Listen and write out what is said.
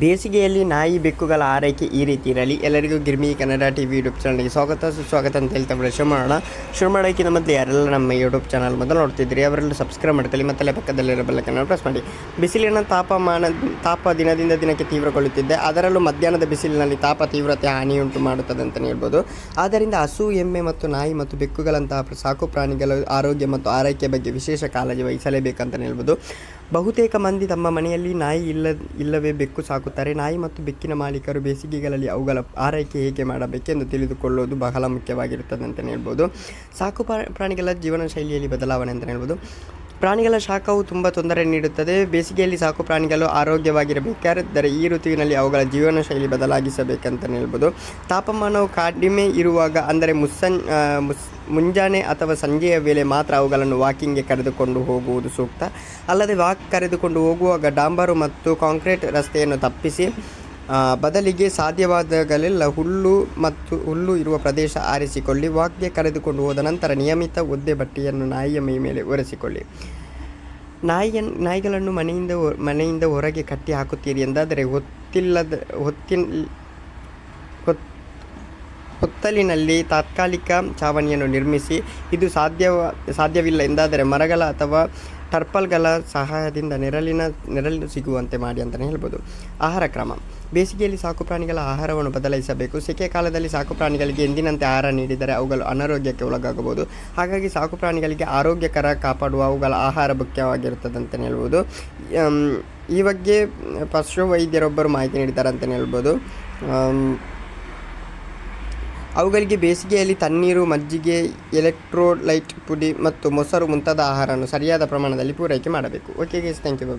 ಬೇಸಿಗೆಯಲ್ಲಿ ನಾಯಿ ಬೆಕ್ಕುಗಳ ಆರೈಕೆ ಈ ರೀತಿ ಇರಲಿ. ಎಲ್ಲರಿಗೂ ಗಿರ್ಮಿ ಕನ್ನಡ ಟಿವಿ ಯೂಟ್ಯೂಬ್ ಚಾನಲ್ಗೆ ಸ್ವಾಗತ ಸುಸ್ವಾಗತ ಅಂತ ಹೇಳ್ತಾ ಶುರು ಮಾಡೋಕ್ಕಿಂತ ಮೊದಲು ಯಾರೆಲ್ಲ ನಮ್ಮ ಯೂಟ್ಯೂಬ್ ಚಾನಲ್ ಮೊದಲು ನೋಡ್ತಿದ್ರಿ ಅವರೆಲ್ಲ ಸಬ್ಸ್ಕ್ರೈಬ್ ಮಾಡ್ಕೊಳ್ಳಿ, ಮತ್ತೆ ಪಕ್ಕದಲ್ಲಿರೋ ಬೆಲ್ಲೈಕನ್ ಪ್ರೆಸ್ ಮಾಡಿ. ಬಿಸಿಲಿನ ತಾಪ ದಿನದಿಂದ ದಿನಕ್ಕೆ ತೀವ್ರಗೊಳ್ಳುತ್ತಿದೆ. ಅದರಲ್ಲೂ ಮಧ್ಯಾಹ್ನದ ಬಿಸಿಲಿನಲ್ಲಿ ತಾಪ ತೀವ್ರತೆ ಹಾನಿಯುಂಟು ಮಾಡುತ್ತದೆ ಅಂತಲೇ ಹೇಳ್ಬೋದು. ಆದ್ದರಿಂದ ಹಸು, ಎಮ್ಮೆ ಮತ್ತು ನಾಯಿ ಮತ್ತು ಬೆಕ್ಕುಗಳಂತಹ ಸಾಕು ಪ್ರಾಣಿಗಳ ಆರೋಗ್ಯ ಮತ್ತು ಆರೈಕೆ ಬಗ್ಗೆ ವಿಶೇಷ ಕಾಳಜಿ ವಹಿಸಲೇಬೇಕಂತಲೇ ಹೇಳ್ಬೋದು. ಬಹುತೇಕ ಮಂದಿ ತಮ್ಮ ಮನೆಯಲ್ಲಿ ನಾಯಿ ಇಲ್ಲವೇ ಬೆಕ್ಕು ಸಾಕುತ್ತಾರೆ. ನಾಯಿ ಮತ್ತು ಬೆಕ್ಕಿನ ಮಾಲೀಕರು ಬೇಸಿಗೆಗಳಲ್ಲಿ ಅವುಗಳ ಆರೈಕೆ ಹೇಗೆ ಮಾಡಬೇಕೆಂದು ತಿಳಿದುಕೊಳ್ಳುವುದು ಬಹಳ ಮುಖ್ಯವಾಗಿರುತ್ತದೆ ಅಂತಲೇ ಹೇಳ್ಬೋದು. ಸಾಕು ಪ್ರಾಣಿಗಳ ಜೀವನ ಶೈಲಿಯಲ್ಲಿ ಬದಲಾವಣೆ ಅಂತಲೇ ಹೇಳ್ಬೋದು. ಪ್ರಾಣಿಗಳ ಶಾಖವು ತುಂಬ ತೊಂದರೆ ನೀಡುತ್ತದೆ. ಬೇಸಿಗೆಯಲ್ಲಿ ಸಾಕು ಪ್ರಾಣಿಗಳು ಆರೋಗ್ಯವಾಗಿರಬೇಕಾದರೆ ಈ ಋತುವಿನಲ್ಲಿ ಅವುಗಳ ಜೀವನ ಶೈಲಿ ಬದಲಾಗಿಸಬೇಕಂತಲೇ ಹೇಳ್ಬೋದು. ತಾಪಮಾನವು ಕಡಿಮೆ ಇರುವಾಗ, ಅಂದರೆ ಮುಂಜಾನೆ ಅಥವಾ ಸಂಜೆಯ ವೇಳೆ ಮಾತ್ರ ಅವುಗಳನ್ನು ವಾಕಿಂಗ್ಗೆ ಕರೆದುಕೊಂಡು ಹೋಗುವುದು ಸೂಕ್ತ. ಅಲ್ಲದೆ ಕರೆದುಕೊಂಡು ಹೋಗುವಾಗ ಡಾಂಬರು ಮತ್ತು ಕಾಂಕ್ರೀಟ್ ರಸ್ತೆಯನ್ನು ತಪ್ಪಿಸಿ ಬದಲಿಗೆ ಸಾಧ್ಯವಾದಾಗಲೆಲ್ಲ ಹುಲ್ಲು ಇರುವ ಪ್ರದೇಶ ಆರಿಸಿಕೊಳ್ಳಿ. ವಾಕ್ಗೆ ಕರೆದುಕೊಂಡು ಹೋದ ನಂತರ ನಿಯಮಿತ ಒದ್ದೆ ಬಟ್ಟೆಯನ್ನು ನಾಯಿಯ ಮೈ ಮೇಲೆ ಒರೆಸಿಕೊಳ್ಳಿ. ನಾಯಿಗಳನ್ನು ಮನೆಯಿಂದ ಹೊರಗೆ ಕಟ್ಟಿ ಹಾಕುತ್ತೀರಿ ಎಂದಾದರೆ ಹೊತ್ತಲಿನಲ್ಲಿ ತಾತ್ಕಾಲಿಕ ಛಾವಣಿಯನ್ನು ನಿರ್ಮಿಸಿ. ಇದು ಸಾಧ್ಯವಿಲ್ಲ ಎಂದಾದರೆ ಮರಗಳ ಅಥವಾ ಟರ್ಪಲ್ಗಳ ಸಹಾಯದಿಂದ ನೆರಳು ಸಿಗುವಂತೆ ಮಾಡಿ ಅಂತಲೇ ಹೇಳ್ಬೋದು. ಆಹಾರ ಕ್ರಮ: ಬೇಸಿಗೆಯಲ್ಲಿ ಸಾಕು ಪ್ರಾಣಿಗಳ ಆಹಾರವನ್ನು ಬದಲಾಯಿಸಬೇಕು. ಸೆಕೆ ಕಾಲದಲ್ಲಿ ಸಾಕು ಪ್ರಾಣಿಗಳಿಗೆ ಎಂದಿನಂತೆ ಆಹಾರ ನೀಡಿದರೆ ಅವುಗಳು ಅನಾರೋಗ್ಯಕ್ಕೆ ಒಳಗಾಗಬಹುದು. ಹಾಗಾಗಿ ಸಾಕು ಪ್ರಾಣಿಗಳಿಗೆ ಆರೋಗ್ಯಕರ ಕಾಪಾಡುವ ಅವುಗಳ ಆಹಾರ ಮುಖ್ಯವಾಗಿರುತ್ತದೆ ಅಂತಲೇ ಹೇಳ್ಬೋದು. ಈ ಬಗ್ಗೆ ಪಶು ವೈದ್ಯರೊಬ್ಬರು ಮಾಹಿತಿ ನೀಡಿದ್ದಾರೆ ಅಂತಲೇ ಹೇಳ್ಬೋದು. ಅವುಗಳಿಗೆ ಬೇಸಿಗೆಯಲ್ಲಿ ತಣ್ಣೀರು, ಮಜ್ಜಿಗೆ, ಎಲೆಕ್ಟ್ರೋಲೈಟ್ ಪುಡಿ ಮತ್ತು ಮೊಸರು ಮುಂತಾದ ಆಹಾರವನ್ನು ಸರಿಯಾದ ಪ್ರಮಾಣದಲ್ಲಿ ಪೂರೈಕೆ ಮಾಡಬೇಕು. Okay guys, thank you.